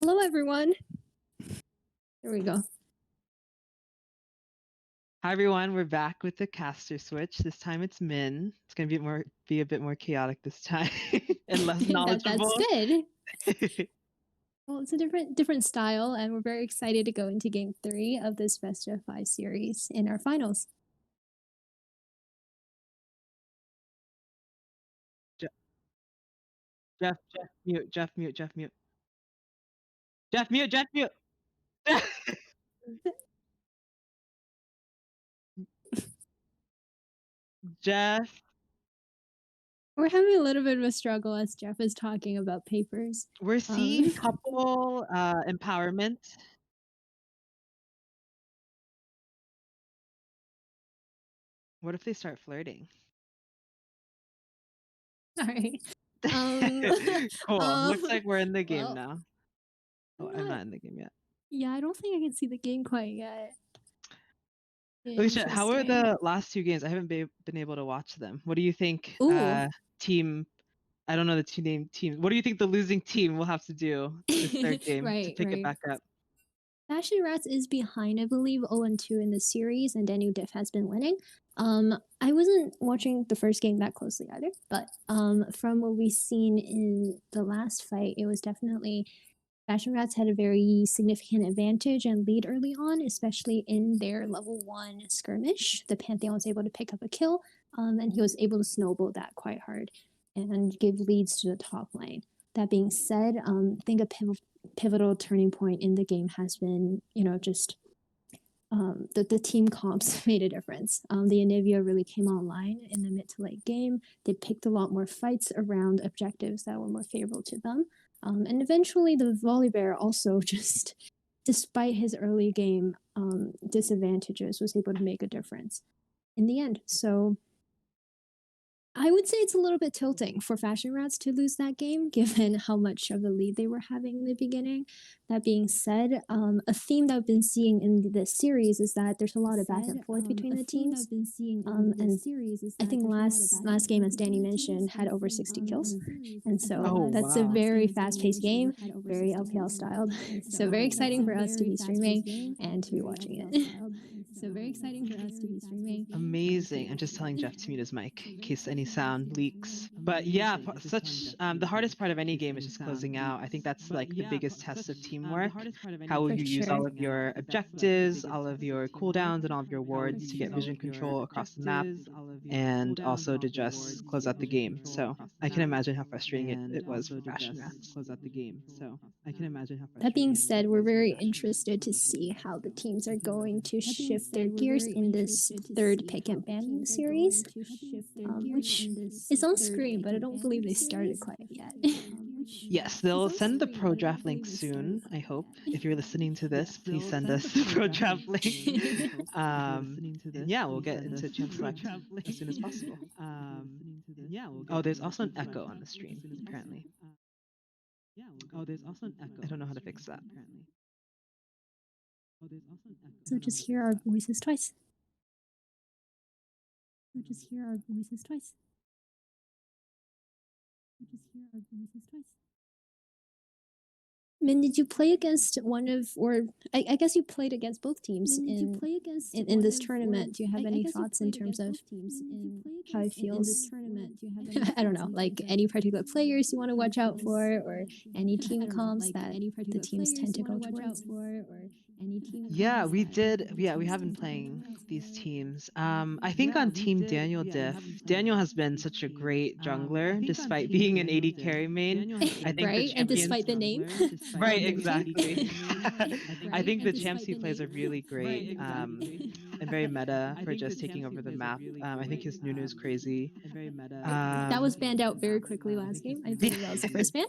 Hello, everyone. There we go. Hi everyone, we're back with the caster switch. This time it's Min. It's gonna be a bit more chaotic this time and less knowledgeable. That's good. Well, it's a different style, and we're very excited to go into Game 3 of this Best of 5 series in our finals. Jeff, mute. Jeff, mute. Jeff, mute. Jeff, mute. Jeff. We're having a little bit of a struggle as Jeff is talking about papers. We're seeing couple empowerment. What if they start flirting? Sorry. Cool. Looks like we're in the game now. Oh, I'm not in the game yet. Yeah, I don't think I can see the game quite yet. Alicia, how are the last two games? I haven't been able to watch them. What do you think team... I don't know the team. What do you think the losing team will have to do this third game to pick it back up? Fashion Rats is behind, I believe, 0-2 in the series, and Diff has been winning. I wasn't watching the first game that closely either, but from what we've seen in the last fight, it was definitely Fashion Rats had a very significant advantage and lead early on, especially in their level 1 skirmish. The Pantheon was able to pick up a kill, and he was able to snowball that quite hard and give leads to the top lane. That being said, I think a pivotal turning point in the game has been, just the team comps made a difference. The Anivia really came online in the mid to late game. They picked a lot more fights around objectives that were more favorable to them. And eventually the Volibear also just, despite his early game disadvantages, was able to make a difference in the end. So I would say it's a little bit tilting for Fashion Rats to lose that game, given how much of a lead they were having in the beginning. That being said, a theme that I've been seeing in this series is that there's a lot of back and forth between the teams. And I think last game, as Danny mentioned, had over 60 kills. And so that's a very fast-paced game, very LPL styled. So very exciting for us to be streaming and to be watching it. Amazing. I'm just telling Jeff to mute his mic in case any sound leaks. But yeah, the hardest part of any game is just closing out. I think that's like the biggest test of teamwork. How will you use all of your objectives, all of your cooldowns, and all of your wards to get vision control across the map, and also to just close out the game. So I can imagine how frustrating it was for Fashion Rats. That being said, we're very interested to see how the teams are going to shift their gears in this third pick and ban series, which is on screen, but I don't believe they started quite yet. Yes, they'll send the pro draft link soon, I hope. If you're listening to this, please send us the pro draft link. Yeah, we'll get into champ select as soon as possible. Oh, there's also an echo on the stream, apparently. I don't know how to fix that. So just hear our voices twice. Min, did you play against one of, or I guess you played against both teams in this tournament? Do you have any thoughts in terms of how it feels? I don't know, like any particular players you want to watch out for, or any team comps that the teams tend to go towards? Yeah, we did. Yeah, we have been playing these teams. I think on Team Diff, Daniel has been such a great jungler, despite being an AD carry main. I think right, and despite the name. Right, exactly. I think the champs he plays are really great and very meta for just taking over the map. I think his Nunu is crazy. That was banned out very quickly last game. I believe that was the first ban.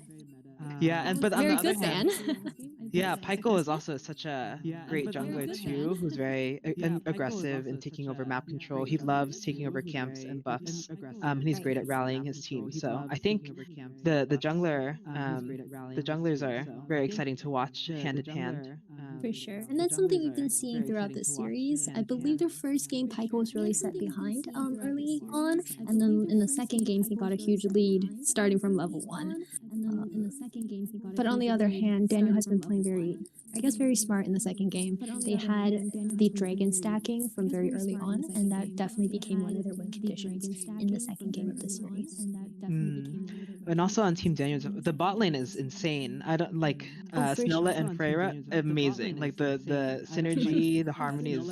Yeah, but on the other hand, fan. yeah, Pykel is also such a great jungler too, who's very aggressive in taking over map control. He loves taking over camps and buffs, and he's great at rallying his team. So I think the junglers are very exciting to watch hand in hand. For sure. And that's something we've been seeing throughout the series. I believe the first game, Pykel was really set behind early on. And then in the second game, he got a huge lead starting from level 1. But on the other hand, Daniel has been playing very smart in the second game. They had the dragon stacking from very early on, and that definitely became one of their win conditions in the second game of the series. And also on Team Daniels, the bot lane is insane. I don't like For sure. Snella and Freyra, amazing. Like the synergy, the harmony is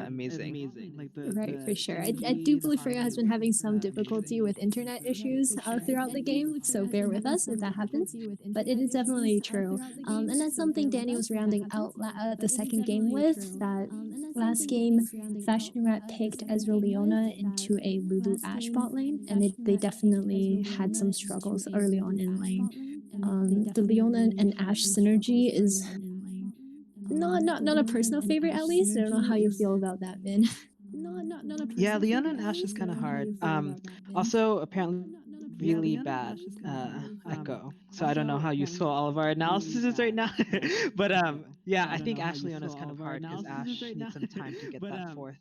amazing. Right, for sure. I do believe Freya has been having some difficulty with internet issues throughout the game, so bear with us if that happens. But it is definitely true. And that's something Danny was rounding out the second game with. That last game, Fashion Rat picked Ezra Leona into a Lulu Ash bot lane, and they definitely had some struggles early on in lane. The Leona and Ash synergy is not a personal favorite, at least. I don't know how you feel about that, Min. Yeah, Leona and Ash is kind of hard. Also, apparently really bad echo. So I don't know how useful all of our analysis is right now. But yeah, I think Ash Leona is kind of hard because Ash needs some time to get that fourth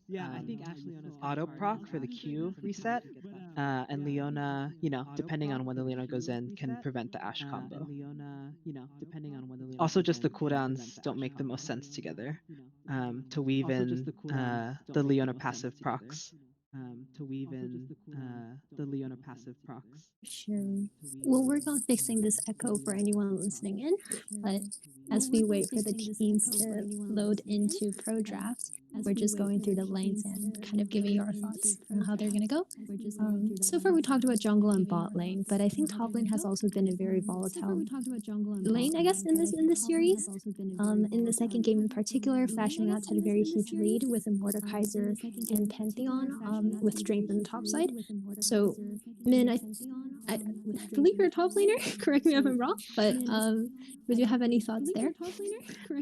auto proc for the Q reset. And Leona, depending on when the Leona goes in, can prevent the Ash combo. Also, just the cooldowns don't make the most sense together to weave in the Leona passive procs. Sure. We'll work on fixing this echo for anyone listening in, but as we wait for the teams to load into Pro Draft, we're just going through the lanes and kind of giving our thoughts on how they're going to go. So far, we talked about jungle and bot lane, but I think top lane has also been a very volatile lane, I guess, in this series. In the second game in particular, Fashion Rats had a very huge lead with a Mordekaiser and Pantheon with strength in the top side. So, Min, I believe you're a top laner. Correct me if I'm wrong, but would you have any thoughts there?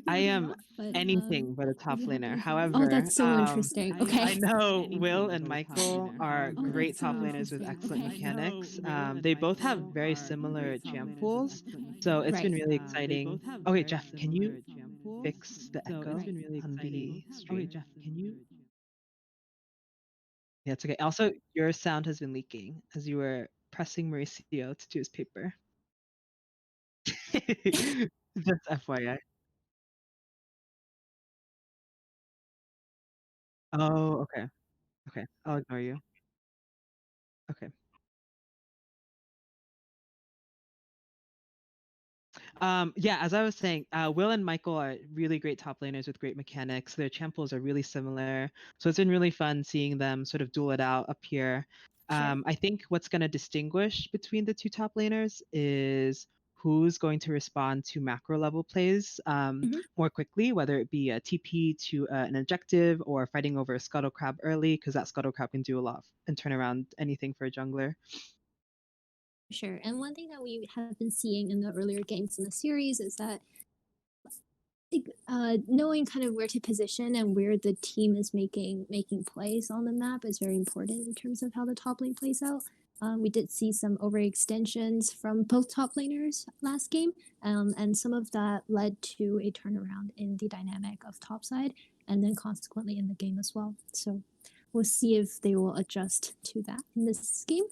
I am anything but a top laner. Oh, However, that's so interesting. I Okay. know Will and Michael are great top laners with excellent mechanics. They both have very similar champ pools, so it's been Right. really exciting. Oh wait, Jeff, can you fix the echo on the stream? Yeah, it's okay. Also, your sound has been leaking as you were pressing Mauricio to do his paper. Just FYI. Oh, okay. Okay. I'll ignore you. Okay. Yeah, as I was saying, Will and Michael are really great top laners with great mechanics. Their champ pools are really similar. So it's been really fun seeing them sort of duel it out up here. Sure. I think what's going to distinguish between the two top laners is who's going to respond to macro level plays more quickly, whether it be a TP to an objective or fighting over a Scuttle Crab early, because that Scuttle Crab can do a lot and turn around anything for a jungler. Sure. And one thing that we have been seeing in the earlier games in the series is that knowing kind of where to position and where the team is making plays on the map is very important in terms of how the top lane plays out. We did see some overextensions from both top laners last game, and some of that led to a turnaround in the dynamic of topside, and then consequently in the game as well. So we'll see if they will adjust to that in this game.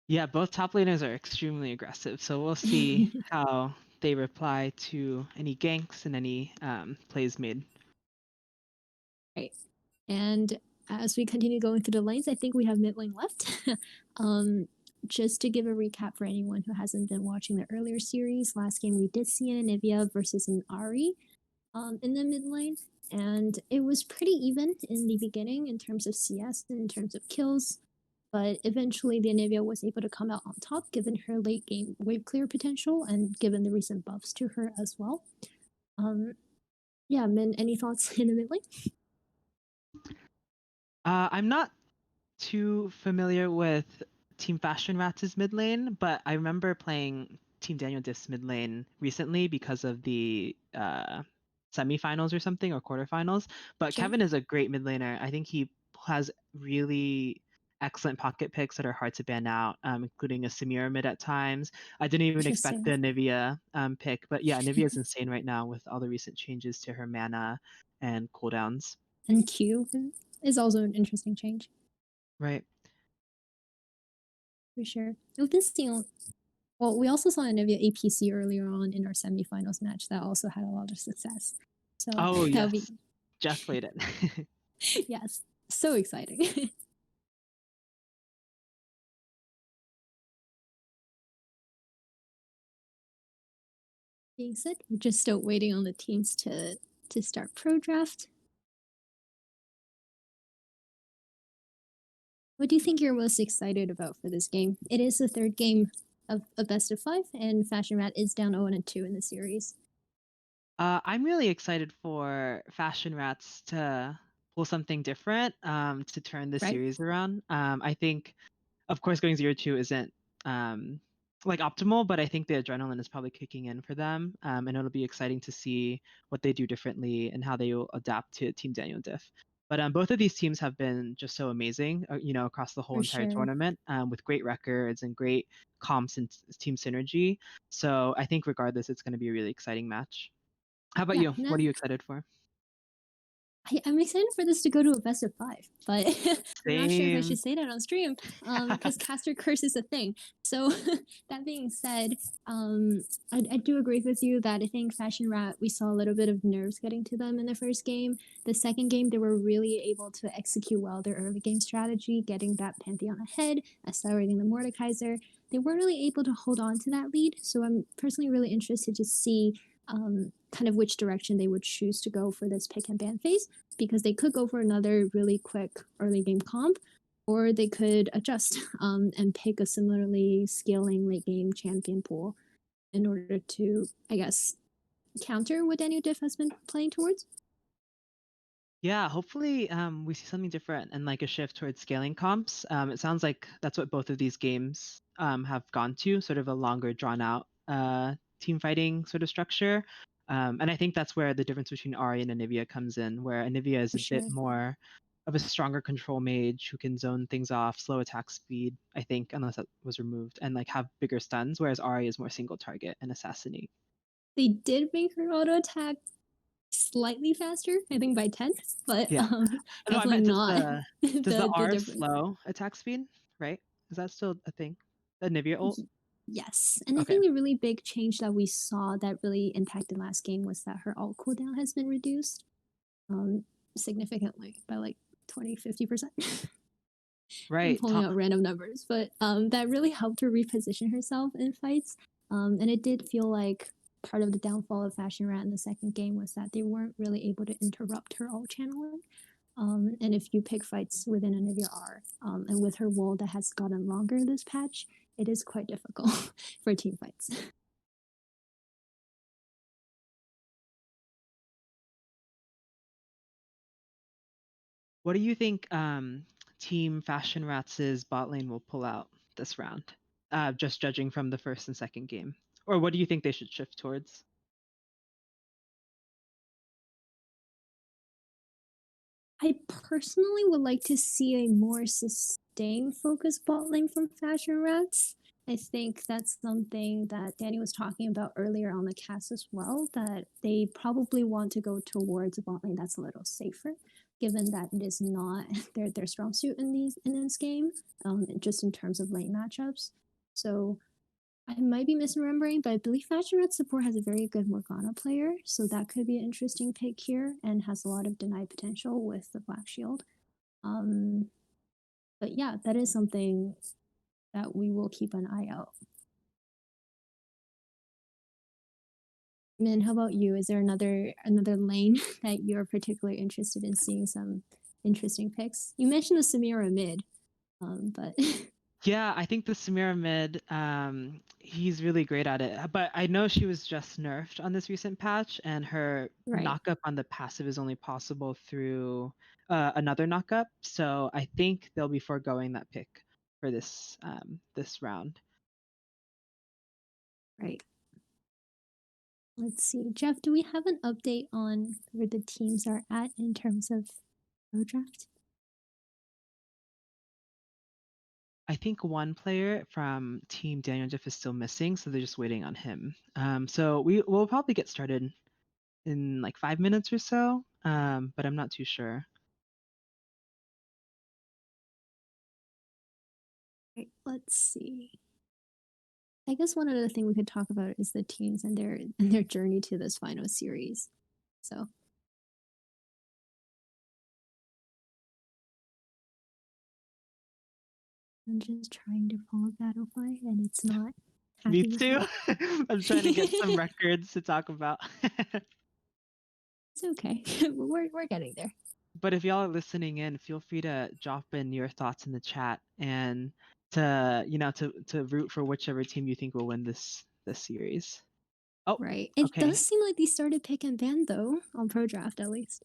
Yeah, both top laners are extremely aggressive, so we'll see how they reply to any ganks and any plays made. Right. And as we continue going through the lanes, I think we have mid lane left. Just to give a recap for anyone who hasn't been watching the earlier series, last game we did see an Anivia versus an Ari in the mid lane, and it was pretty even in the beginning in terms of CS and in terms of kills. But eventually, the Anivia was able to come out on top given her late game wave clear potential and given the recent buffs to her as well. Yeah, Min, any thoughts in the mid lane? I'm not too familiar with Team Fashion Rats' mid lane, but I remember playing Team Daniel Diff's mid lane recently because of the semifinals or something, or quarterfinals. But Sure. Kevin is a great mid laner. I think he has really excellent pocket picks that are hard to ban out, including a Samira mid at times. I didn't even expect the Anivia pick, but yeah, Anivia is insane right now with all the recent changes to her mana and cooldowns. And Q is also an interesting change. Right. For sure. We've been seeing Well, we also saw Anivia APC earlier on in our semifinals match that also had a lot of success. So Oh that would yes, be Jeff played it. yes, so exciting. Being said, we're just still waiting on the teams to start pro draft. What do you think you're most excited about for this game? It is the third game of a best of five, and Fashion Rat is down 0-2 in the series. I'm really excited for Fashion Rats to pull something different, to turn the Right? series around. I think, of course, going 0-2 isn't um, like optimal, but I think the adrenaline is probably kicking in for them, and it'll be exciting to see what they do differently and how they will adapt to Team Daniel Diff. But both of these teams have been just so amazing, across the whole For entire sure. tournament, with great records and great comps and team synergy. So I think regardless, it's going to be a really exciting match. How about Yeah, you? nah, What are you excited for? I'm excited for this to go to a best of five, but I'm not sure if I should Same. say that on stream because caster curse is a thing. So that being said, I do agree with you that I think Fashion Rat, we saw a little bit of nerves getting to them in the first game. The second game, they were really able to execute well their early game strategy, getting that Pantheon ahead, accelerating the Mordekaiser. They weren't really able to hold on to that lead, so I'm personally really interested to see kind of which direction they would choose to go for this pick and ban phase because they could go for another really quick early game comp or they could adjust and pick a similarly scaling late game champion pool in order to, I guess, counter what Daniel Diff has been playing towards. Yeah, hopefully we see something different and like a shift towards scaling comps. It sounds like that's what both of these games have gone to, sort of a longer drawn out team fighting sort of structure. And I think that's where the difference between Ari and Anivia comes in, where Anivia is For a bit sure. more of a stronger control mage who can zone things off, slow attack speed, I think, unless that was removed, and like have bigger stuns, whereas Ari is more single target and assassinate. They did make her auto attack slightly faster, I think by 10, but Yeah. No, I definitely meant not does the the R difference. slow attack speed, right? Is that still a thing? The Nivea ult? Yes, and I Okay. think the really big change that we saw that really impacted last game was that her ult cooldown has been reduced um, significantly by like 20-50%. I'm Right. pulling out random numbers, but that really helped her reposition herself in fights. And it did feel like part of the downfall of Fashion Rat in the second game was that they weren't really able to interrupt her ult channeling. And if you pick fights within an of your R, and with her wall that has gotten longer this patch, it is quite difficult for team fights. What do you think Team Fashion Rats' bot lane will pull out this round? Just judging from the first and second game. Or what do you think they should shift towards? I personally would like to see a more sustained focus bot lane from Fashion Rats. I think that's something that Danny was talking about earlier on the cast as well, that they probably want to go towards a bot lane that's a little safer, given that it is not their strong suit in this game, just in terms of lane matchups. So I might be misremembering, but I believe Fashion Red support has a very good Morgana player, so that could be an interesting pick here and has a lot of denied potential with the Black Shield. Um, but yeah, that is something that we will keep an eye out. And how about you? Is there another lane that you're particularly interested in seeing some interesting picks? You mentioned the Samira mid, but Yeah, I think the Samira mid, he's really great at it. But I know she was just nerfed on this recent patch, and her right. knockup on the passive is only possible through another knockup. So I think they'll be foregoing that pick for this round. Right. Let's see. Jeff, do we have an update on where the teams are at in terms of pro draft? I think one player from Team Daniel Jeff is still missing, so they're just waiting on him. So we'll probably get started in like 5 minutes or so, but I'm not too sure. Right, let's see. I guess one other thing we could talk about is the teams and their journey to this final series. So I'm just trying to pull up Battlefy and it's not Me happy with too. me. I'm trying to get some records to talk about. It's okay. We're getting there. But if y'all are listening in, feel free to drop in your thoughts in the chat and to root for whichever team you think will win this series. Oh, Right. It does okay. seem like they started pick and ban though, on Pro Draft at least.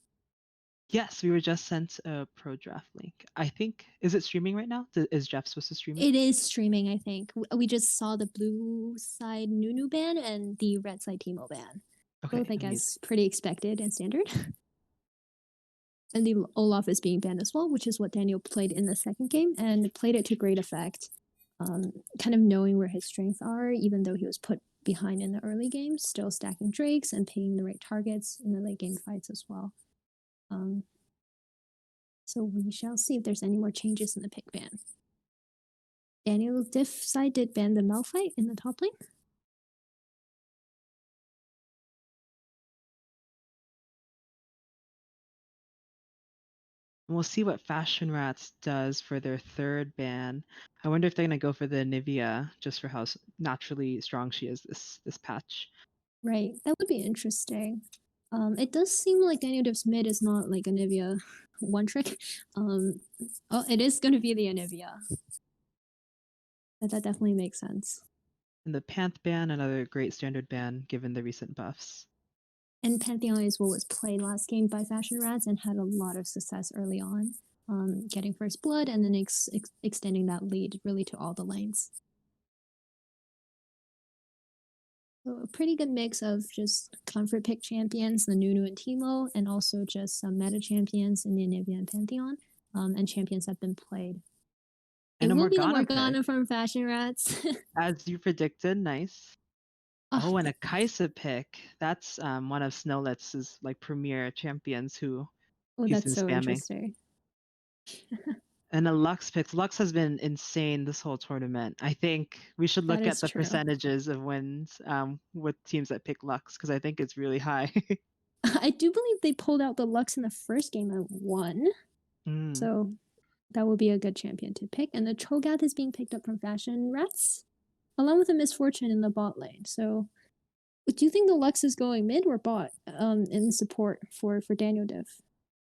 Yes, we were just sent a pro draft link. I think, is it streaming right now? Is Jeff supposed to stream it? It is streaming, I think. We just saw the blue side Nunu ban and the red side Timo ban. Both, Okay, I amazing. guess, pretty expected and standard. And the Olaf is being banned as well, which is what Daniel played in the second game and played it to great effect. Kind of knowing where his strengths are, even though he was put behind in the early game, still stacking drakes and picking the right targets in the late game fights as well. So we shall see if there's any more changes in the pick ban. Daniel's Diff side did ban the Malphite in the top lane. We'll see what Fashion Rats does for their third ban. I wonder if they're gonna go for the Nivea just for how naturally strong she is this patch. Right, that would be interesting. It does seem like Daniel Diff's mid is not like a Nivea one trick. It is going to be the Nivea. That definitely makes sense. And the Panth ban, another great standard ban given the recent buffs. And Pantheon is what was played last game by Fashion Rats and had a lot of success early on, getting first blood and then extending that lead really to all the lanes. So a pretty good mix of just comfort pick champions, the Nunu and Teemo, and also just some meta champions in the Anivia and Pantheon, and champions that have been played. And It a will be the Morgana Morgana pick, from Fashion Rats. as you predicted. Nice. Oh, Oh, and a Kaisa pick. That's one of Snowlitz's like premier champions who oh, he's that's been so spamming. interesting. And a Lux pick. Lux has been insane this whole tournament. I think we should That look at is the true. percentages of wins with teams that pick Lux because I think it's really high. I do believe they pulled out the Lux in the first game and won. Mm. So that would be a good champion to pick. And the Cho'Gath is being picked up from Fashion Rats, along with a Misfortune in the bot lane. So do you think the Lux is going mid or bot in support for Daniel Diff?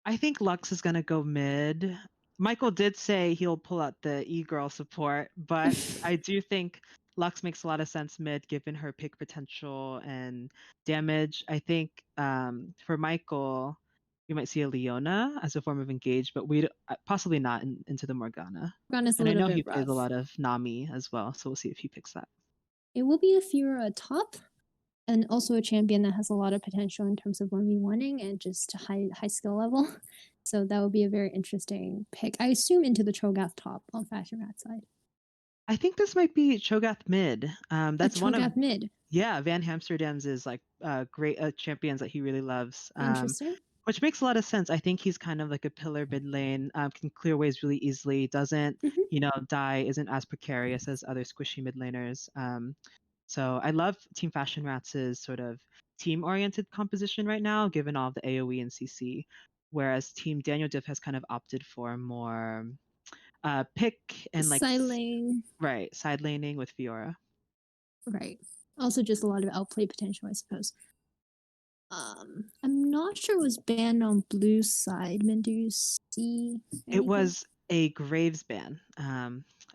I think Lux is gonna go mid. Michael did say he'll pull out the e-girl support, but I do think Lux makes a lot of sense mid given her pick potential and damage. I think for Michael, we might see a Leona as a form of engage, but we possibly not into the Morgana. Morgana's a And I little know bit he plays a rough. lot of Nami as well, so we'll see if he picks that. It will be a Fiora top, and also a champion that has a lot of potential in terms of 1v1ing and just high skill level. So that would be a very interesting pick. I assume into the Cho'Gath top on Fashion Rat side. I think this might be Cho'Gath mid. A That's one of Cho'Gath mid. Yeah, Van Amsterdam's is like great champions that he really loves, Interesting. which makes a lot of sense. I think he's kind of like a pillar mid lane, can clear waves really easily, doesn't Mm-hmm. die, isn't as precarious as other squishy mid laners. So I love Team Fashion Rats' sort of team-oriented composition right now, given all of the AOE and CC, whereas Team Daniel Diff has kind of opted for more pick and like Side lane. right side laning with Fiora. Right. Also, just a lot of outplay potential, I suppose. I'm not sure it was banned on blue side. Man, do you see It anything was a Graves ban,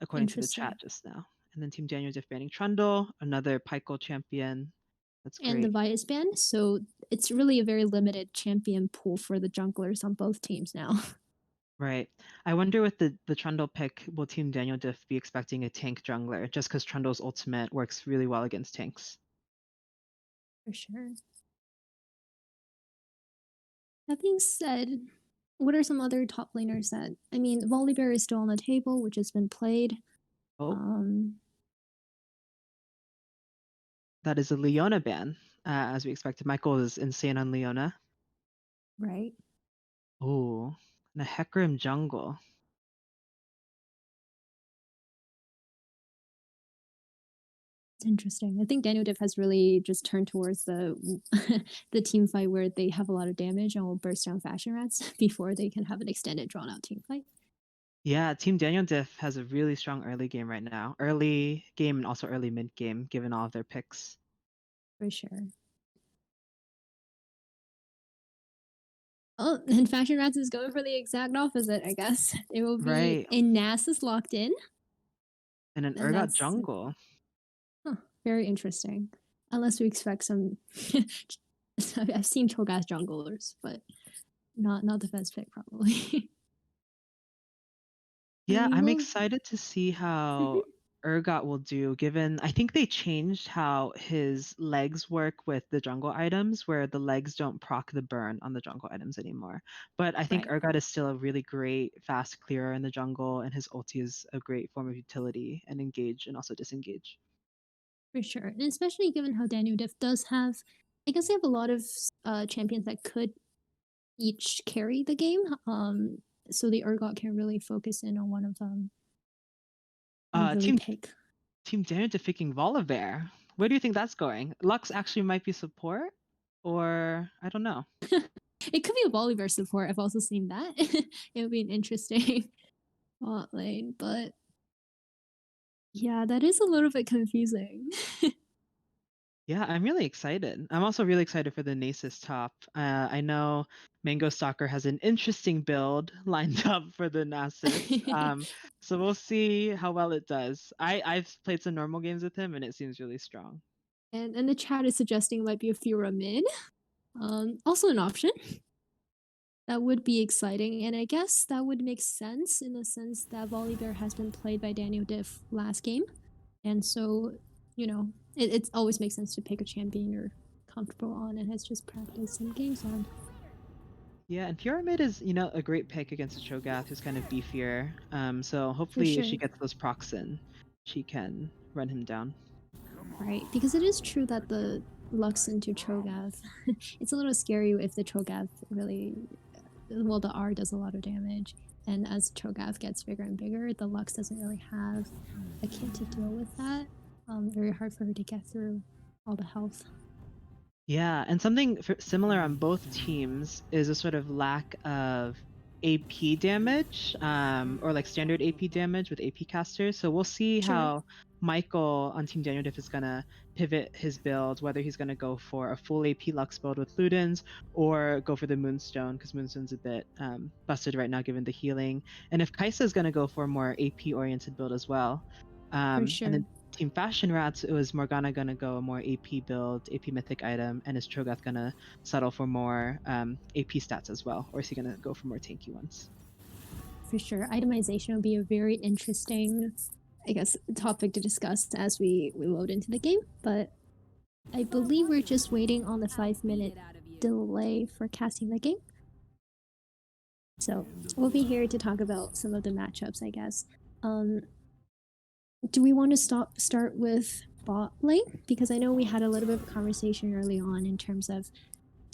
according to the interesting? chat just now. And then Team Daniel Diff banning Trundle, another Pykel champion. That's And the great. Vias ban, so it's really a very limited champion pool for the junglers on both teams now. Right. I wonder with the Trundle pick, will Team Daniel Diff be expecting a tank jungler just because Trundle's ultimate works really well against tanks? For sure. That being said, what are some other top laners that I mean, Volibear is still on the table, which has been played. Oh, Um, that is a Leona ban, as we expected. Michael is insane on Leona. right. Oh, and a Hecarim jungle. Interesting. I think Daniel Diff has really just turned towards the the team fight where they have a lot of damage and will burst down fashion rats before they can have an extended drawn out team fight. Yeah, Team Daniel Diff has a really strong early game right now. Early game and also early mid game, given all of their picks. For sure. Oh, and Fashion Rats is going for the exact opposite, I guess. It will be Right. a Nasus locked in, And an and Urgot that's jungle. huh, very interesting. Unless we expect some. I've seen Cho'Gath junglers, but not the best pick probably. Yeah, We I'm will. excited to see how Mhm. Urgot will do, given I think they changed how his legs work with the jungle items, where the legs don't proc the burn on the jungle items anymore. But I think Right, Urgot is still a really great fast clearer in the jungle, and his ulti is a great form of utility and engage and also disengage. for sure. And especially given how Daniel Diff does have, I guess they have a lot of champions that could each carry the game. So the Urgot can really focus in on one of them and Uh, really Team pick. Team Daniel defeating Volibear. Where do you think that's going? Lux actually might be support, or I don't know. It could be a Volibear support. I've also seen that. It would be an interesting bot lane, but yeah, that is a little bit confusing. Yeah, I'm really excited. I'm also really excited for the Nasus top. I know Mango Stalker has an interesting build lined up for the Nasus. So we'll see how well it does. I've played some normal games with him and it seems really strong. And the chat is suggesting it might be a Fura mid. Also an option. That would be exciting, and I guess that would make sense in the sense that Volibear has been played by Daniel Diff last game, and so it always makes sense to pick a champion you're comfortable on and has just practiced some games on. Yeah, and Pyramid is, a great pick against a Cho'Gath who's kind of beefier. So For hopefully if she sure. gets those procs in, she can run him down. Right, because it is true that the Lux into Cho'Gath, it's a little scary if the Cho'Gath really, well, the R does a lot of damage, and as Cho'Gath gets bigger and bigger, the Lux doesn't really have a kit to deal with that. Very hard for her to get through all the health. Yeah, and something similar on both teams is a sort of lack of AP damage, or like standard AP damage with AP casters. So we'll see Sure, how Michael on Team Daniel Diff is gonna pivot his build, whether he's gonna go for a full AP Lux build with Ludens or go for the Moonstone, because Moonstone's a bit busted right now given the healing. And if Kaisa is gonna go for a more AP oriented build as well. for And sure, then Team Fashion Rats, it was Morgana gonna go a more AP build, AP mythic item, and is Cho'Gath gonna settle for more AP stats as well, or is he gonna go for more tanky ones? for sure. Itemization will be a very interesting, I guess, topic to discuss as we load into the game. But I believe we're just waiting on the 5 minute delay for casting the game. So we'll be here to talk about some of the matchups, I guess. Um, do we want to start with bot lane? Because I know we had a little bit of a conversation early on in terms of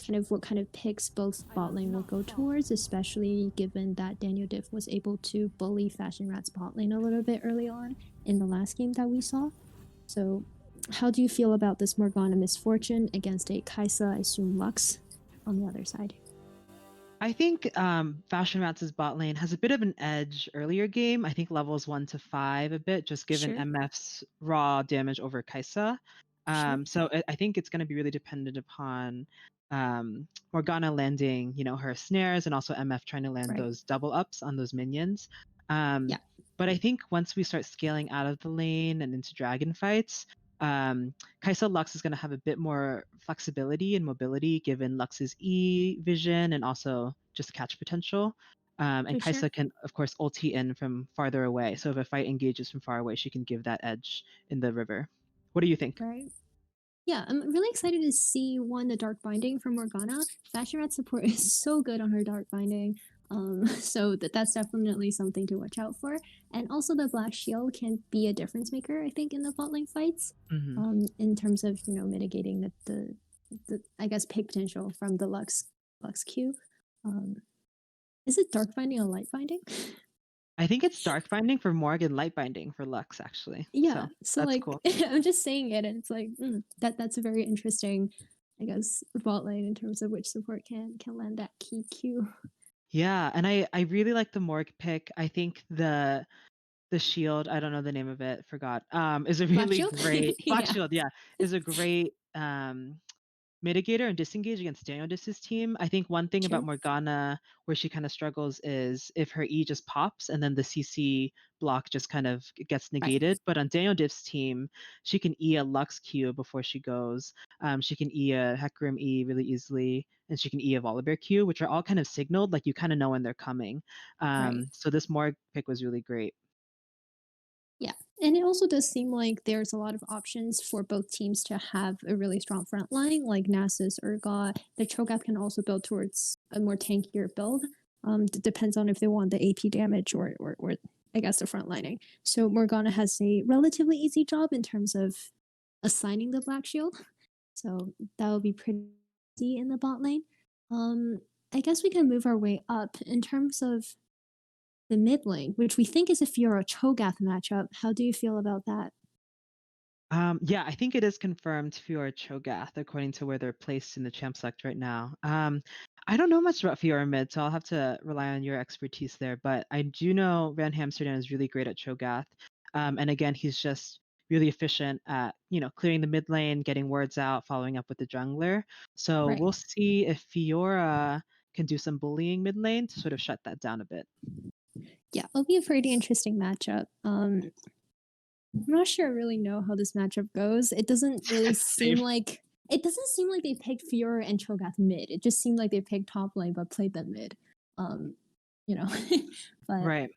kind of what kind of picks both bot lane will go towards, especially given that Daniel Diff was able to bully Fashion Rat's bot lane a little bit early on in the last game that we saw. So how do you feel about this Morgana misfortune against a Kaisa, I assume Lux, on the other side? I think Fashion Rats' bot lane has a bit of an edge earlier game. I think levels 1 to 5 a bit, just given Sure, MF's raw damage over Kaisa. sure, So I think it's going to be really dependent upon Morgana landing, her snares, and also MF trying to land right. those double ups on those minions. Um, Yeah, but I think once we start scaling out of the lane and into dragon fights, Kaisa Lux is going to have a bit more flexibility and mobility given Lux's E vision and also just catch potential. And for sure. Kaisa can, of course, ulti in from farther away. So if a fight engages from far away, she can give that edge in the river. What do you think? Right. Yeah, I'm really excited to see one the Dark Binding from Morgana. Fashion Rat support is so good on her Dark Binding, so that's definitely something to watch out for. And also, the Black Shield can be a difference maker, I think, in the bot lane fights. Hmm. In terms of mitigating the I guess pick potential from the Lux Q. Um, is it Dark Binding or Light Binding? I think it's dark binding for Morg and light binding for Lux, actually. Yeah, So so, that's like, cool. I'm just saying it, and it's like, that's a very interesting, I guess, bot lane in terms of which support can land that key Q. Yeah, and I really like the Morg pick. I think the shield, I don't know the name of it, forgot. Is a Black really Shield? great Black Yeah. Shield, yeah, is a great mitigator and disengage against Daniel Dis's team. I think one thing about True. Morgana where she kind of struggles is if her E just pops and then the CC block just kind of gets Right. negated. But on Daniel Diff's team, she can E a Lux Q before she goes. She can E a Hecarim E really easily, and she can E a Volibear Q, which are all kind of signaled, like you kind of know when they're coming. Right. So this Morg pick was really great. Yeah. And it also does seem like there's a lot of options for both teams to have a really strong front line, like Nasus, Urgot. The Cho'Gath can also build towards a more tankier build. Depends on if they want the AP damage or I guess the front lining. So Morgana has a relatively easy job in terms of assigning the Black Shield. So that will be pretty easy in the bot lane. I guess we can move our way up in terms of the mid lane, which we think is a Fiora Cho'Gath matchup. How do you feel about that? Yeah, I think it is confirmed Fiora Cho'Gath according to where they're placed in the champ select right now. I don't know much about Fiora mid, so I'll have to rely on your expertise there. But I do know Van Amsterdam is really great at Cho'Gath, and again, he's just really efficient at clearing the mid lane, getting words out, following up with the jungler. So Right. we'll see if Fiora can do some bullying mid lane to sort of shut that down a bit. Yeah, it'll be a pretty interesting matchup. I'm not sure I really know how this matchup goes. It doesn't really seem Same. like they picked Fiora and Cho'Gath mid. It just seemed like they picked top lane but played them mid. Um, you know, but Right.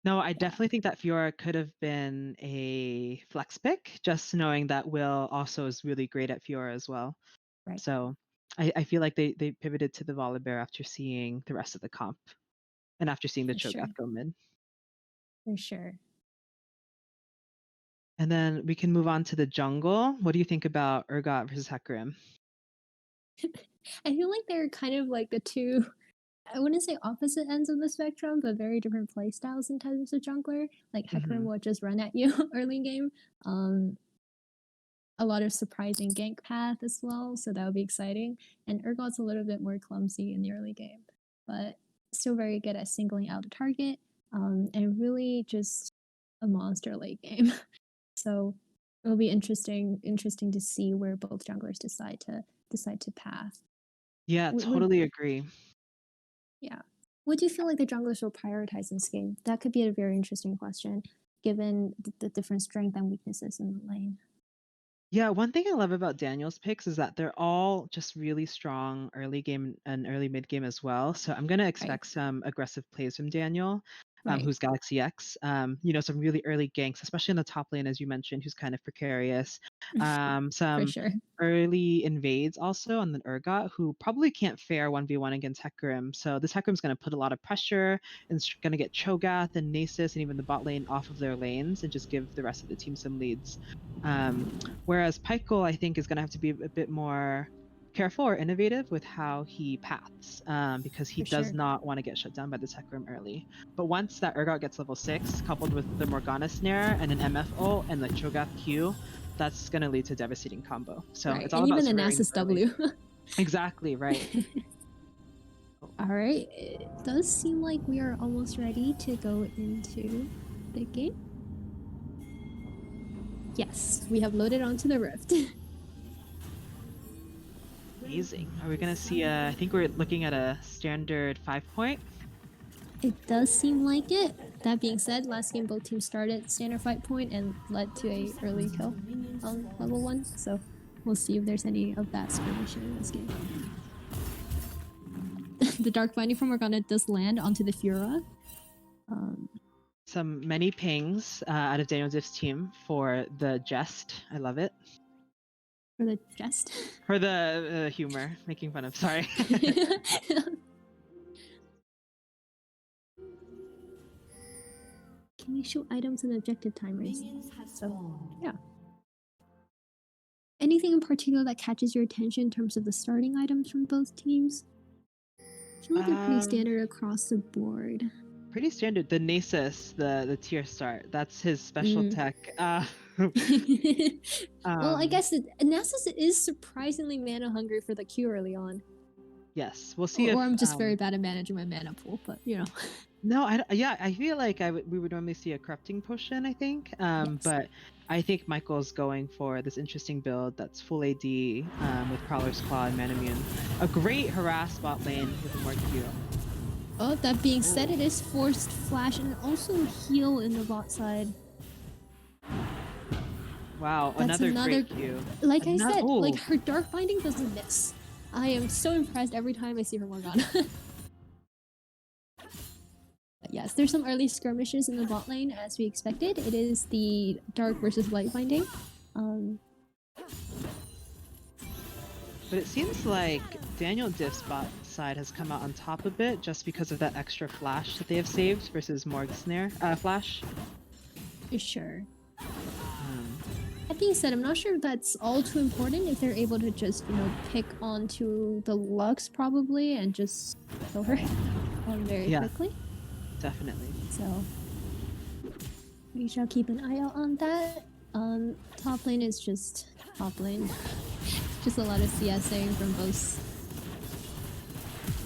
No, I yeah, definitely think that Fiora could have been a flex pick, just knowing that Will also is really great at Fiora as well. right, So I feel like they pivoted to the Volibear after seeing the rest of the comp and after seeing the for sure, Cho'Gath go mid. for sure. And then we can move on to the jungle. What do you think about Urgot versus Hecarim? I feel like they're kind of like the two. I wouldn't say opposite ends of the spectrum, but very different play styles in terms of jungler. Like Hecarim Hmm. will just run at you early game. Um, a lot of surprising gank path as well, so that would be exciting. And Urgot's a little bit more clumsy in the early game, but still very good at singling out a target, and really just a monster late game. So it'll be interesting to see where both junglers decide to path. Yeah, Would totally agree. Yeah. What do you feel like the junglers will prioritize in this game? That could be a very interesting question, given the different strengths and weaknesses in the lane. Yeah, one thing I love about Daniel's picks is that they're all just really strong early game and early mid game as well. So I'm gonna Right. expect some aggressive plays from Daniel, Right. who's Galaxy X. Some really early ganks, especially in the top lane, as you mentioned, who's kind of precarious. For Some sure. early invades also on the Urgot, who probably can't fare 1v1 against Hecarim. So this Hecarim's gonna put a lot of pressure and it's gonna get Cho'Gath and Nasus and even the bot lane off of their lanes and just give the rest of the team some leads. Whereas Pykel, I think, is going to have to be a bit more careful or innovative with how he paths, because he For does sure. not want to get shut down by the tech room early. But once that Urgot gets level 6, coupled with the Morgana snare and an MF ult and the Cho'Gath Q, that's going to lead to a devastating combo. So Right. it's all And about even the surveying this Nasus early. W. Exactly, right. All right. It does seem like we are almost ready to go into the game. Yes, we have loaded onto the Rift. Amazing. Are we going to see I think we're looking at a standard 5-point. It does seem like it. That being said, last game both teams started standard fight point and led to a early kill on level 1. So we'll see if there's any of that skirmishing in this game. The Dark Binding from Morgana does land onto the Fiora. Some many pings out of Daniel Diff's team for the jest. I love it. For the jest. For the humor, making fun of. Sorry. Can you show items and objective timers? So, yeah. Anything in particular that catches your attention in terms of the starting items from both teams? I feel like they're pretty standard across the board. pretty standard. The Nasus, the tier start, that's his special Mm. tech. Well, I Um, guess Nasus is surprisingly mana hungry for the Q early on. yes, we'll see Or if. I'm just very bad at managing my mana pool, but you know. No, yeah, I feel like we would normally see a corrupting potion, I think. Yes. But I think Michael's going for this interesting build that's full AD with Prowler's Claw and Manamune. A great harass bot lane with a Morgue. Oh, that being said, it is forced flash and also heal in the bot side. Wow, That's another great Q. Like I said, Ooh. like her dark binding doesn't miss. I am so impressed every time I see her Morgana. But yes, there's some early skirmishes in the bot lane as we expected. It is the dark versus light binding. But it seems like Daniel Diff's bot side has come out on top a bit just because of that extra flash that they have saved versus Morg's snare flash. Sure. That being said, I'm not sure if that's all too important if they're able to just, you know, pick onto the Lux probably and just kill her very quickly. Definitely. So we shall keep an eye out on that. Top lane is just top lane. Just a lot of CSing from both.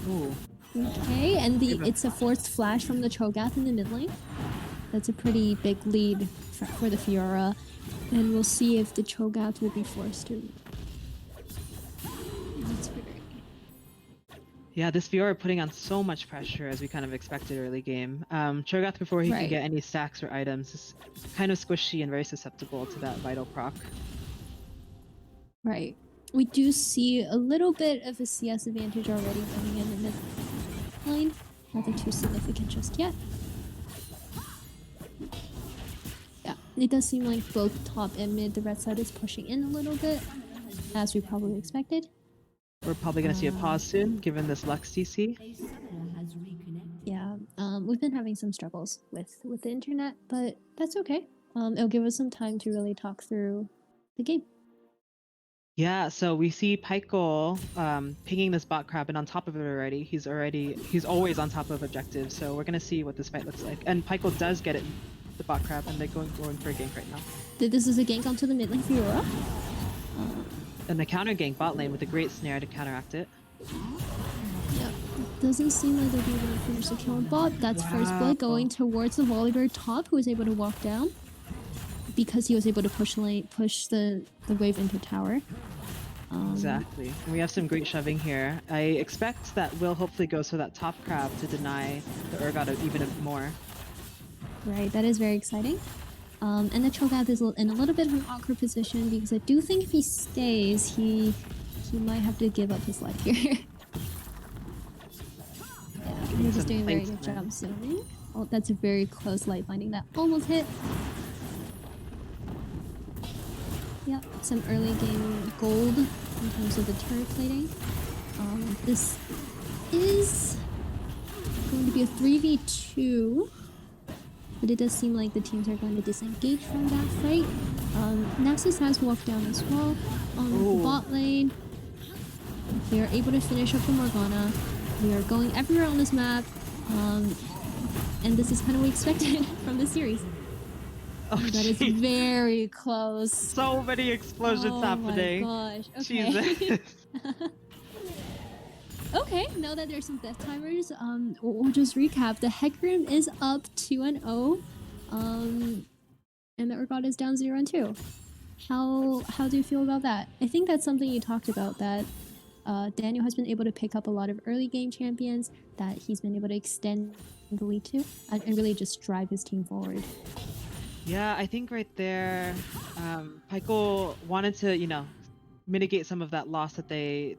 Ooh. Okay, and it's a forced flash from the Cho'Gath in the mid lane. That's a pretty big lead for the Fiora. And we'll see if the Cho'Gath will be forced to. That's pretty great. Yeah, this Fiora putting on so much pressure as we kind of expected early game. Cho'Gath, before he can get any stacks or items, is kind of squishy and very susceptible to that vital proc. Right. We do see a little bit of a CS advantage already coming in the mid lane. Nothing too significant just yet. Yeah, it does seem like both top and mid, the red side is pushing in a little bit, as we probably expected. We're probably going to see a pause soon, given this Lux DC. Yeah, we've been having some struggles with the internet, but that's okay. It'll give us some time to really talk through the game. Yeah, so we see Pykel pinging this bot crab, and on top of it already, he's always on top of objectives. So we're gonna see what this fight looks like. And Pykel does get it, the bot crab, and they're going for a gank right now. This is a gank onto the mid lane Fiora. And a counter gank bot lane with a great snare to counteract it. Yep. Doesn't seem like they'll be able to finish the kill on bot. That's first blood going towards the Volibear top, who was able to walk down because he was able to push the wave into tower. Exactly. And we have some great shoving here. I expect that Will hopefully goes for that top crab to deny the Urgot even more. Right, that is very exciting. And the Cho'Gath is in a little bit of an awkward position because I do think if he stays, he might have to give up his life here. Yeah, he's just doing a very good job zooming. Oh, that's a very close light binding that almost hit. Yep, some early game gold in terms of the turret plating. This is going to be a 3v2, but it does seem like the teams are going to disengage from that fight. Nasus has walked down as well on the bot lane. They are able to finish up the Morgana. We are going everywhere on this map, and this is kind of what we expected from this series. Oh, that is very close. So many explosions happening. Oh my gosh. Okay. Jesus. Okay, now that there's some death timers, we'll just recap. The Hecarim is up 2-0, and the Urgot is down 0-2. How do you feel about that? I think that's something you talked about, that Daniel has been able to pick up a lot of early game champions that he's been able to extend the lead to, and really just drive his team forward. Yeah, I think right there, Pykel wanted to, you know, mitigate some of that loss that they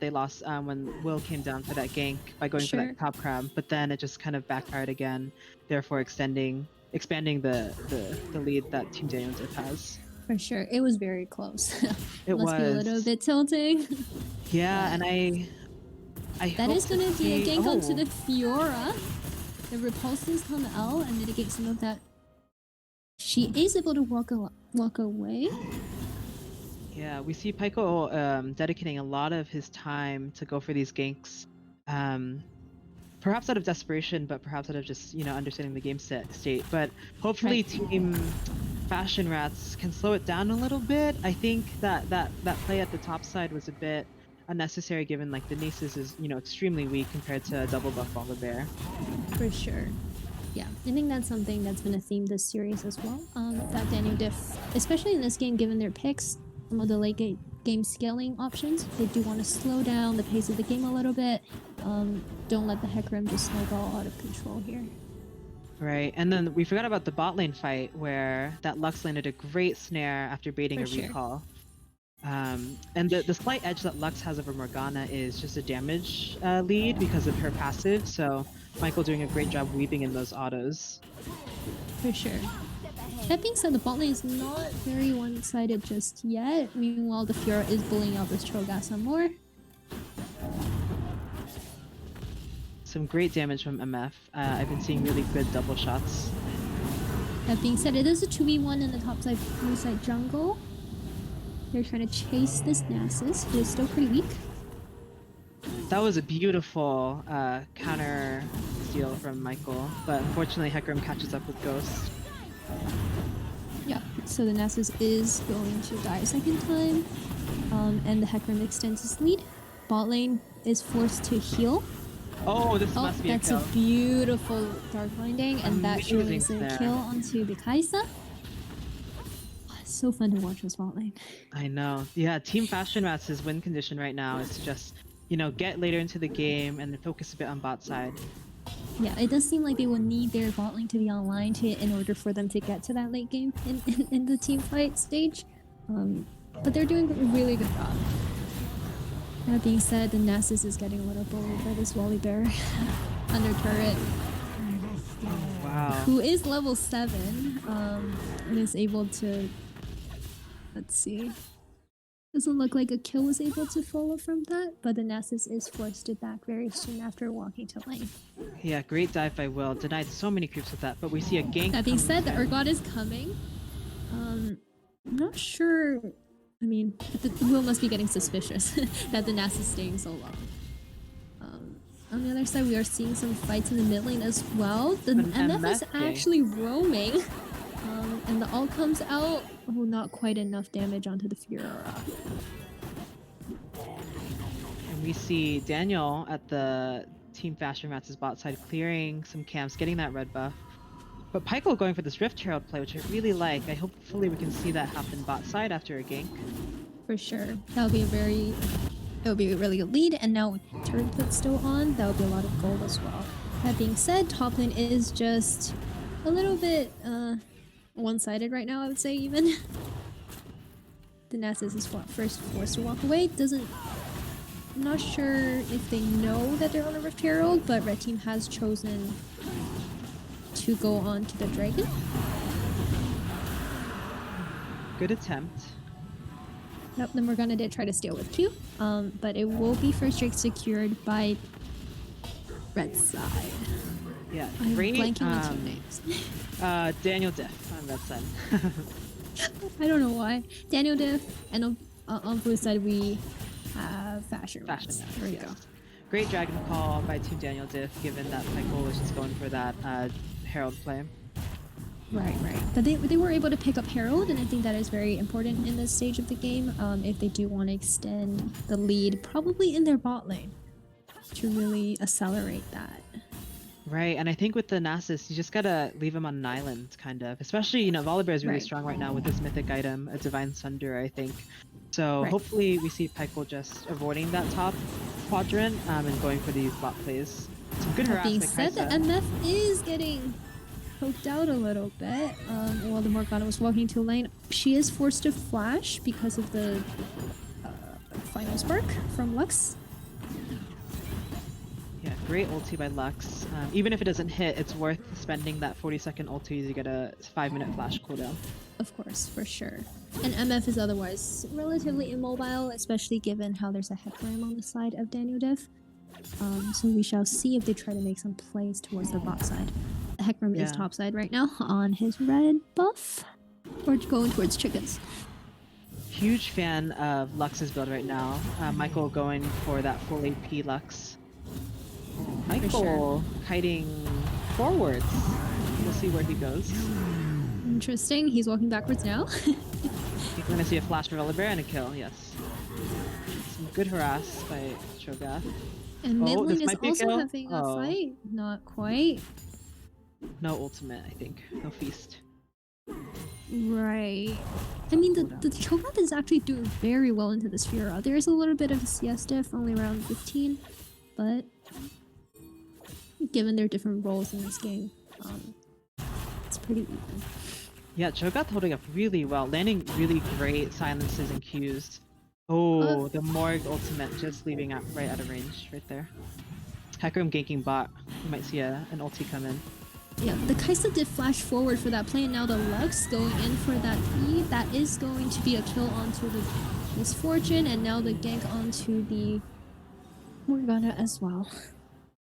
lost when Will came down for that gank by going for that top crab, but then it just kind of backfired again, therefore expanding the lead that Team Daniel Diff has. For sure, it was very close. It must be a little bit tilting. Yeah, and I that is going to be a gank onto the Fiora. The repulses come out and mitigate some of that. She is able to walk away. Yeah, we see Pykel dedicating a lot of his time to go for these ganks. perhaps out of desperation, but perhaps out of just, understanding the game state. But hopefully Team Fashion Rats can slow it down a little bit. I think that play at the top side was a bit unnecessary, given like the Nasus is, extremely weak compared to double buff Volibear. For sure. Yeah, I think that's something that's been a theme this series as well. That Daniel Diff, especially in this game, given their picks, some of the late game scaling options, they do want to slow down the pace of the game a little bit. Don't let the Hecarim just snowball out of control here. Right, and then we forgot about the bot lane fight where that Lux landed a great snare after baiting a recall. And the slight edge that Lux has over Morgana is just a damage lead because of her passive, so Michael doing a great job weaving in those autos. For sure. That being said, the bot lane is not very one-sided just yet. Meanwhile, the Fiora is bullying out this Trollgas some more. Some great damage from MF. I've been seeing really good double shots. That being said, it is a 2v1 in the top side blue side jungle. They're trying to chase this Nasus, who is still pretty weak. That was a beautiful counter steal from Michael, but unfortunately Hecarim catches up with Ghost. Yeah, so the Nasus is going to die a second time, and the Hecarim extends his lead. Bot lane is forced to heal. Oh, this must be a kill. That's a beautiful Dark Blinding, and that surely is a kill onto the Kaisa. So fun to watch this bot lane. I know. Yeah, Team Fashion Rats' win condition right now is to just, get later into the game and then focus a bit on bot side. Yeah, it does seem like they will need their bot lane to be online in order for them to get to that late game in the team fight stage. But they're doing a really good job. That being said, the Nasus is getting a little bullied by this Volibear under turret. Wow. Who is level 7 and is able to... Let's see. Doesn't look like a kill was able to follow from that, but the Nasus is forced to back very soon after walking to lane. Yeah, great dive by Will. Denied so many creeps with that, but we see a gank. That being said, the Urgot is coming. I'm not sure... I mean, Will must be getting suspicious that the Nasus is staying so long. On the other side, we are seeing some fights in the mid lane as well. The MF is actually roaming. And the ult comes out. Oh, not quite enough damage onto the Fiora. And we see Daniel at the Team Fashion Rats' bot side clearing some camps, getting that red buff. But Pykel going for this Rift Herald play, which I really like. Hopefully we can see that happen bot side after a gank. For sure. That would be it would be a really good lead, and now with turret put still on, that would be a lot of gold as well. That being said, top lane is just a little bit one-sided right now, I would say even. The Nasus is first forced to walk away. I'm not sure if they know that they're on a Rift Herald, but Red Team has chosen to go on to the Dragon. Good attempt. Nope, then Morgana did try to steal with Q, but it will be first Drake secured by Red side. Yeah, I'm great. blanking on team names. Daniel Diff on Red side. I don't know why. Daniel Diff, and on blue side we have Fashion Rats. There we go. Great Dragon Call by Team Daniel Diff, given that Pykel was just going for that Herald play. Right. But they were able to pick up Herald, and I think that is very important in this stage of the game if they do want to extend the lead, probably in their bot lane, to really accelerate that. Right, and I think with the Nasus, you just gotta leave him on an island, kind of. Especially, Volibear is really strong right now with this mythic item, a Divine Sunder, I think. So hopefully we see Pykel just avoiding that top quadrant and going for these bot plays. Some good harassment. Being said, the MF is getting poked out a little bit while the Morgana was walking to lane. She is forced to flash because of the final spark from Lux. Yeah, great ulti by Lux. Even if it doesn't hit, it's worth spending that 40-second ulti to get a 5-minute flash cooldown. Of course, for sure. And MF is otherwise relatively immobile, especially given how there's a Hecarim on the side of Daniel Diff. So we shall see if they try to make some plays towards the bot side. Hecarim is topside right now on his red buff. Or going towards chickens. Huge fan of Lux's build right now. Michael going for that full AP Lux. Michael kiting forwards. We'll see where he goes. Interesting. He's walking backwards now. We're gonna see a flash for Volibear and a kill, yes. Some good harass by Cho'Gath. And mid lane is also kill. having a fight. Not quite. No ultimate, I think. No feast. Right. I mean, the Cho'Gath is actually doing very well into this Fiora. There's a little bit of a CS diff, only around 15, but given their different roles in this game, it's pretty even. Yeah, Cho'Gath holding up really well, landing really great silences and Qs. Oh, the Morg ultimate just leaving out right out of range, right there. Hecarim ganking bot. You might see an ulti come in. Yeah, the Kaisa did flash forward for that play, and now the Lux going in for that E. That is going to be a kill onto the Misfortune, and now the gank onto the Morgana as well.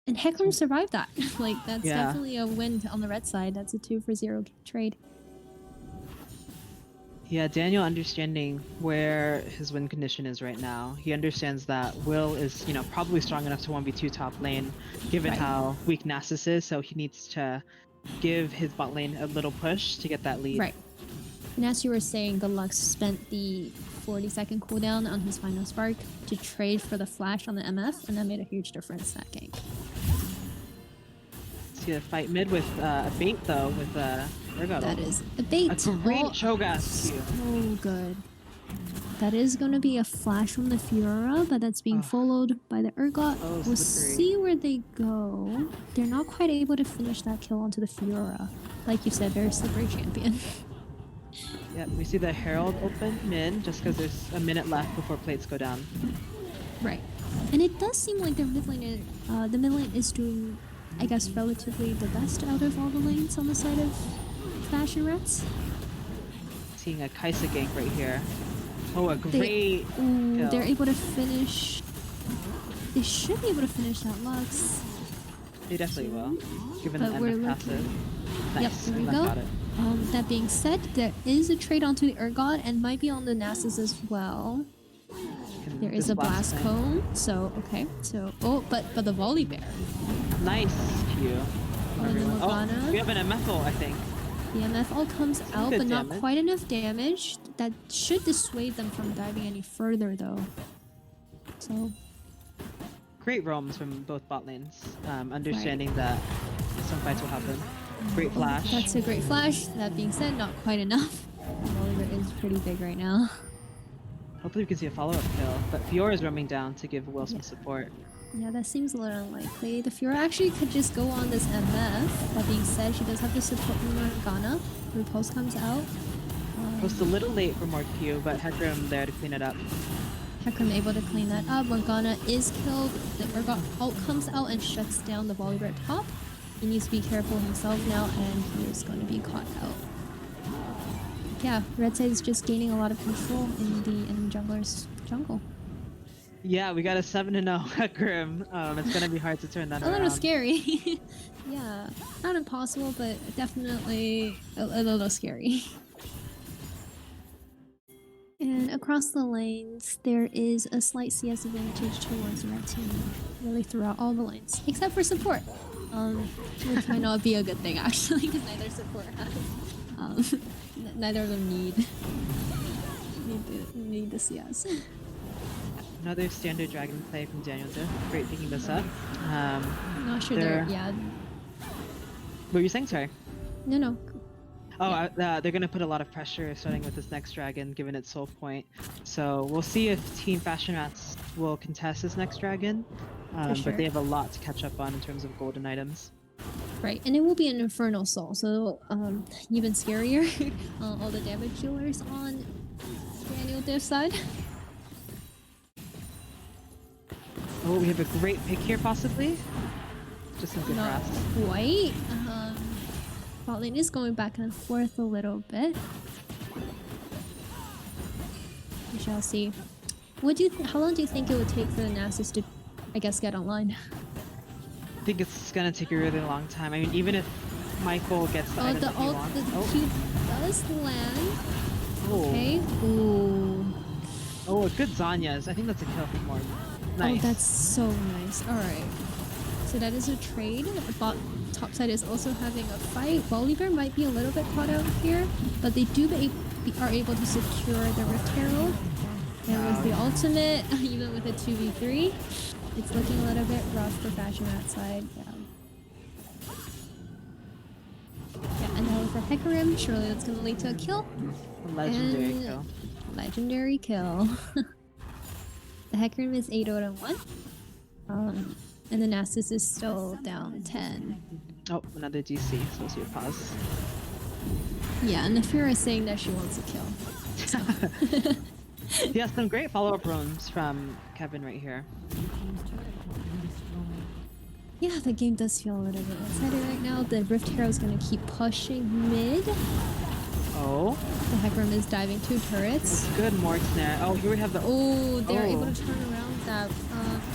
And Hecarim survived that. Like, that's definitely a win on the red side. That's a 2-for-0 trade. Yeah, Daniel understanding where his win condition is right now. He understands that Will is, probably strong enough to 1v2 top lane, given how weak Nasus is, so he needs to give his bot lane a little push to get that lead. Right. And as you were saying, the Lux spent the 40-second cooldown on his final spark to trade for the flash on the MF, and that made a huge difference that game. See a fight mid with a bait though, with Urgot. That is a bait. A great Cho'Gath. So good. That is going to be a flash from the Fiora, but that's being followed by the Urgot. We'll see where they go. They're not quite able to finish that kill onto the Fiora. Like you said, very slippery champion. Yeah, we see the Herald open mid just because there's a minute left before plates go down. Right. And it does seem like their mid lane, the mid lane is doing, I guess, relatively the best out of all the lanes on the side of Fashion Rats. Seeing a Kaisa gank right here. Oh, a great kill. They're able to finish. They should be able to finish that Lux. They definitely will, given the MF passive. Nice. Yep, there we go. That being said, there is a trade onto the Urgot and might be on the Nasus as well. There is a blast cone, so okay. So but the Volibear. Nice Q. Oh, we have an MF, I think. The MF comes out, but not quite enough damage. That should dissuade them from diving any further, though. So great roams from both bot lanes. Understanding that some fights will happen. Great flash. That's a great flash. That being said, not quite enough. Volibear is pretty big right now. Hopefully we can see a follow-up kill, but Fiora is roaming down to give Will some support. Yeah, that seems a little unlikely. The Fiora actually could just go on this MF. That being said, she does have the support from Morgana. Repulse comes out. Post a little late for more Q, but Hecarim there to clean it up. Hecarim able to clean that up. Morgana is killed. The Urgot ult comes out and shuts down the Volibear top. He needs to be careful himself now, and he is going to be caught out. Yeah, red side is just gaining a lot of control in the enemy jungler's jungle. Yeah, we got a 7-0 Hecarim. It's gonna be hard to turn that around. A little scary. Yeah, not impossible, but definitely a little scary. And across the lanes, there is a slight CS advantage towards the red team, really throughout all the lanes, except for support. Which might not be a good thing actually, because neither support has. Neither of them need the CS. Another standard dragon play from Daniel Diff. Great picking this up. I'm not sure they're What were you saying? Sorry. No. Oh, they're gonna put a lot of pressure starting with this next dragon, given its soul point. So we'll see if Team Fashion Rats will contest this next dragon. But they have a lot to catch up on in terms of golden items. Right, and it will be an Infernal Soul, so even scarier. All the damage dealers on Daniel Diff's side. Oh, we have a great pick here, possibly. Just some good Not quite. Bot lane is going back and forth a little bit. We shall see. How long do you think it would take for the Nasus to, I guess, get online? I think it's gonna take a really long time. I mean, even if Michael gets the item that he wants. He does land. Oh. Okay. Ooh. Oh, a good Zanya's. I think that's a kill for more. Nice. Oh, that's so nice. Alright. So that is a trade. Top side is also having a fight. Volibear might be a little bit caught out here, but they are able to secure the Rift Herald. And with the ultimate, even with a 2v3, it's looking a little bit rough for Fashion Rat side. Yeah, and now with the Hecarim, surely that's going to lead to a kill. Legendary kill. Legendary kill. The Hecarim is 8-0-1. And the Nasus is still down 10. Oh, another DC. Supposed to be a pause. Yeah, and Nafira is saying that she wants a kill. So. Yeah, some great follow-up runs from Kevin right here. Yeah, the game does feel a little bit excited right now. The Rift Hero is going to keep pushing mid. Oh. The Hecarim is diving 2 turrets. Good Morg Snare. Oh, here we have the... Oh, they're able to turn around that.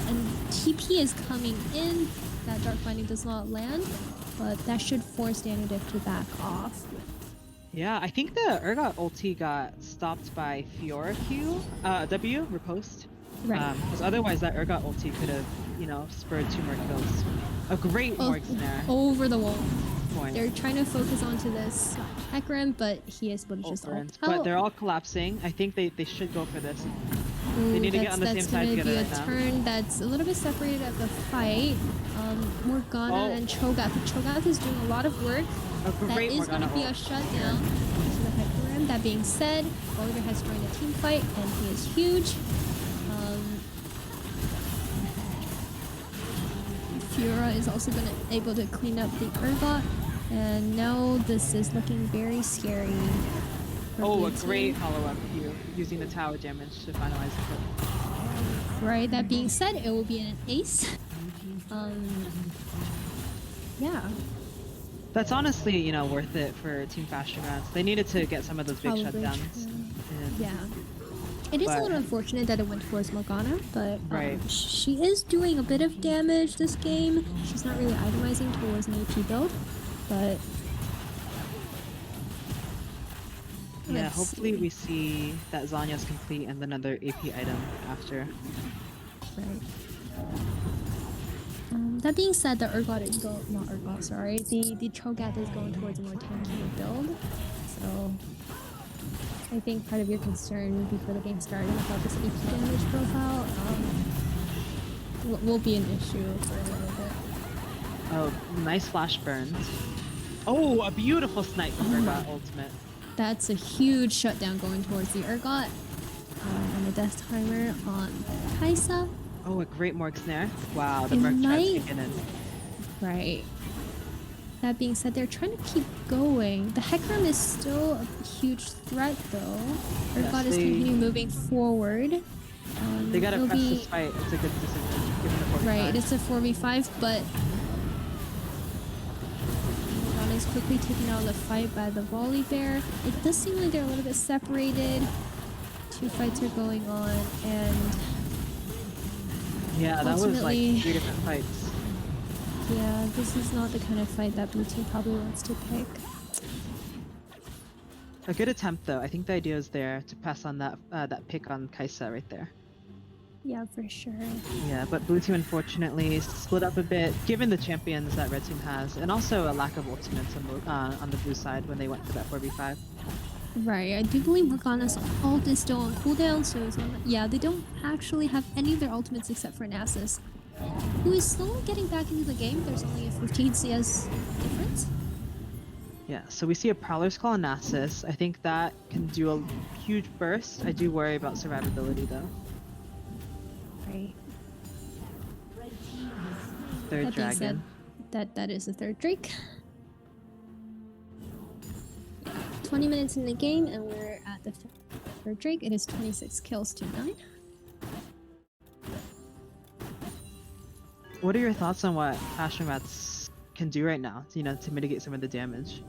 And TP is coming in. That Dark Binding does not land, but that should force Diff to back off. Yeah, I think the Urgot ulti got stopped by Fiora Q, W, riposte. Right. Because otherwise that Urgot ulti could have, you know, spurred 2 more kills. A great Morg Snare. Over the wall. Point. They're trying to focus onto this Hecarim, but he is able to just ult out. But they're all collapsing. I think they should go for this. Ooh, they need to get on the same side together right now. That's going to be a turn that's a little bit separated at the fight. Morgana and Cho'Gath. Cho'Gath is doing a lot of work. That is going to be a shutdown to the Hecarim. That being said, Volibear has joined a team fight, and he is huge. Fiora is also able to clean up the Urgot, and now this is looking very scary. Oh, a great follow-up here, using the tower damage to finalize the kill. Right, that being said, it will be an ace. Yeah. That's honestly, you know, worth it for Team Fashion Rats. They needed to get some of those big shutdowns. Yeah. It is a little unfortunate that it went towards Morgana, but right. She is doing a bit of damage this game. She's not really itemizing towards an AP build, but... Yeah, hopefully we see that Zanya's complete and another AP item after. Right. That being said, the Urgot is not Urgot, sorry. The Cho'Gath is going towards a more tanky build, so... I think part of your concern before the game started about this AP damage profile will be an issue for a little bit. Oh, nice flash burns. Oh, a beautiful snipe from Urgot ultimate. That's a huge shutdown going towards the Urgot. And a death timer on Kai'Sa. Oh, a great Morg Snare. Wow, the Merc tries to get in. Right. That being said, they're trying to keep going. The Hecarim is still a huge threat, though. Urgot is continuing moving forward. They gotta press this fight. It's a good decision, given the 4v5. Right, it's a 4v5, but Morgana is quickly taken out of the fight by the Volibear. It does seem like they're a little bit separated. 2 fights are going on, and yeah, that was like 3 different fights. Yeah, this is not the kind of fight that blue team probably wants to pick. A good attempt, though. I think the idea is there to pass on that pick on Kai'Sa right there. Yeah, for sure. Yeah, but blue team unfortunately split up a bit, given the champions that red team has, and also a lack of ultimates on the blue side when they went for that 4v5. Right, I do believe Morgana's ult is still on cooldown, so yeah, they don't actually have any of their ultimates except for Nasus, who is slowly getting back into the game. There's only a 15 CS difference. Yeah, so we see a Prowler's Call on Nasus. I think that can do a huge burst. I do worry about survivability, though. Right. Third that dragon. Said, that is the third Drake. 20 minutes in the game, and we're at the third Drake. It is 26 kills to 9. What are your thoughts on what Fashion Rats can do right now, you know, to mitigate some of the damage?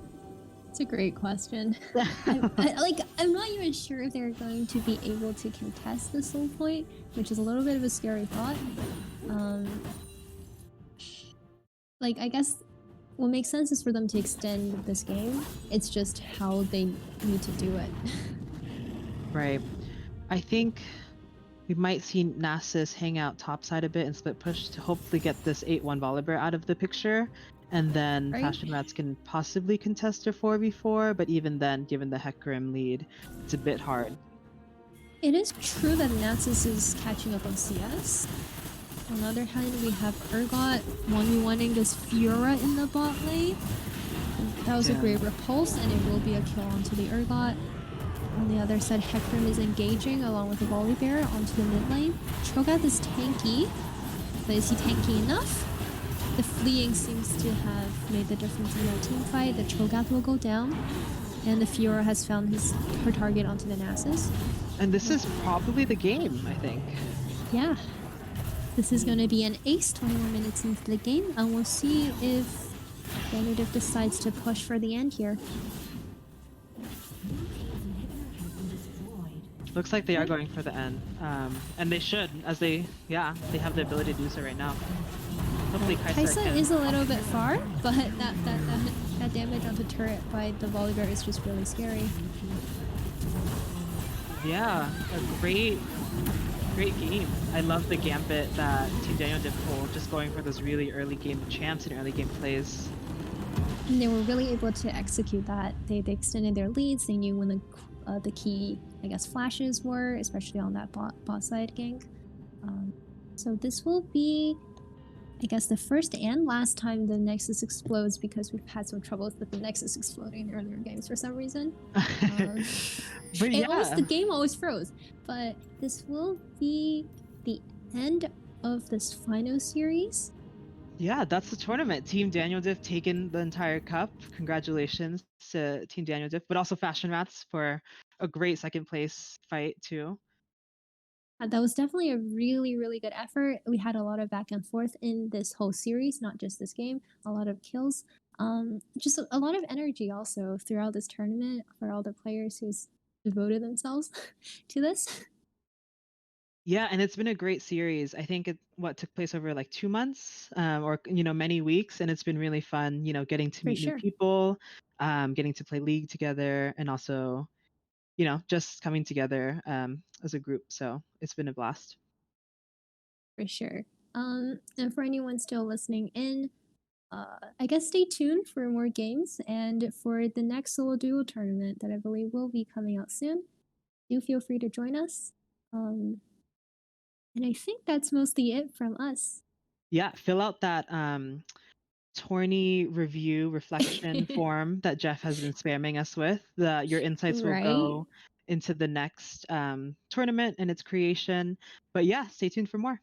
It's a great question. I'm not even sure if they're going to be able to contest the soul point, which is a little bit of a scary thought. I guess what makes sense is for them to extend this game. It's just how they need to do it. Right. I think We might see Nasus hang out topside a bit and split push to hopefully get this 8-1 Volibear out of the picture. And then Right. Fashion Rats can possibly contest a 4v4, but even then, given the Hecarim lead, it's a bit hard. It is true that Nasus is catching up on CS. On the other hand, we have Urgot 1v1ing this Fiora in the bot lane. That was a great repulse, and it will be a kill onto the Urgot. On the other side, Hecarim is engaging along with the Volibear onto the mid lane. Cho'Gath is tanky, but is he tanky enough? The fleeing seems to have made the difference in their team fight. The Cho'Gath will go down, and the Fiora has found her target onto the Nasus. And this is probably the game, I think. Yeah. This is going to be an ace 21 minutes into the game, and we'll see if Diff decides to push for the end here. Looks like they are going for the end, and they should, as they have the ability to do so right now. Hopefully Kai'Sa is a little bit far, but that damage onto turret by the Volibear is just really scary. Yeah, a great game. I love the gambit that Team DuoQ pulled, just going for those really early game champs and early game plays. And they were really able to execute that. They extended their leads. They knew when the key, I guess, flashes were, especially on that bot side gank. So this will be, I guess, the first and last time the Nexus explodes, because we've had some troubles with the Nexus exploding in earlier games for some reason. But yeah, the game always froze. But this will be the end of this final series. Yeah, that's the tournament. Team DuoQ taking the entire cup. Congratulations to Team DuoQ, but also Fashion Rats for a great second place fight too. That was definitely a really, really good effort. We had a lot of back and forth in this whole series, not just this game. A lot of kills. Just a lot of energy also throughout this tournament for all the players who's devoted themselves to this. Yeah, and it's been a great series. I think it took place over like 2 months, or many weeks, and it's been really fun. Getting to meet new people, getting to play League together, and also, just coming together as a group. So it's been a blast. For sure. And for anyone still listening in, I guess stay tuned for more games and for the next solo duo tournament that I believe will be coming out soon. Do feel free to join us. And I think that's mostly it from us. Yeah, fill out that tourney review reflection form that Jeff has been spamming us with. Your insights will go into the next tournament and its creation. But yeah, stay tuned for more.